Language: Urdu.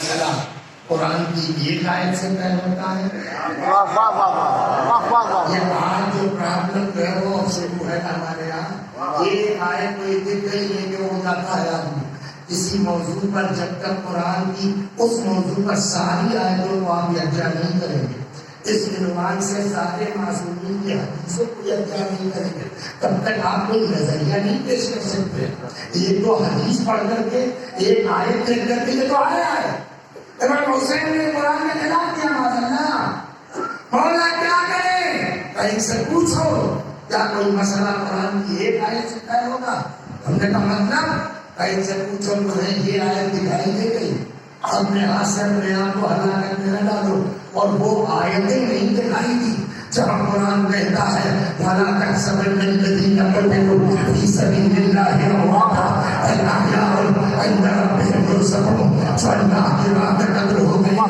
مسئلہ قرآن کی ایک آیت سے طے ہوتا ہے. واہ واہ واہ واہ واہ واہ. یہ آج جو پرابلم جو ہے وہ شروع ہے ہمارے یہاں. ایک آیت کو ایک ہی لے کے ہو جاتا ہے آدمی. اسی موضوع پر جب تک قرآن کی اس موضوع پر ساری آیتوں کو آپ یکجا نہیں کریں گے، اس عنوان سے سارے معصومین کی حدیثوں کو یکجا نہیں کریں گے، تب تک آپ کوئی نظریہ نہیں پیش کر سکتے. ایک تو حدیث پڑھ کر کے ایک آیت لکھ کر کے یہ تو آیا ہے. امام حسین نے قرآن میں خلاف کیا معذاللہ. مولا کیا کرے؟ کہیں سے پوچھو کیا کوئی مسئلہ قرآن کی ایک آیت سے طے ہوگا؟ ہم نے کہا مطلب کہیں سے پوچھو تمہیں یہ آیت دکھائی دے گئی، اپنے ہاتھ سے اپنے آپ کو ہلاکت میں نہ ڈالو. اور وہ آیتیں نہیں دکھائی دی جہاں قرآن کہتا ہے وَلَا تَحْسَبَنَّ الَّذِينَ قُتِلُوا فِي سَبِيلِ اللَّهِ أَمْوَاتًا بَلْ أَحْيَاءٌ عِندَ رَبِّهِمْ يُرْزَقُونَ. جو اللہ کی راہ میں قتل ہو گئی ہے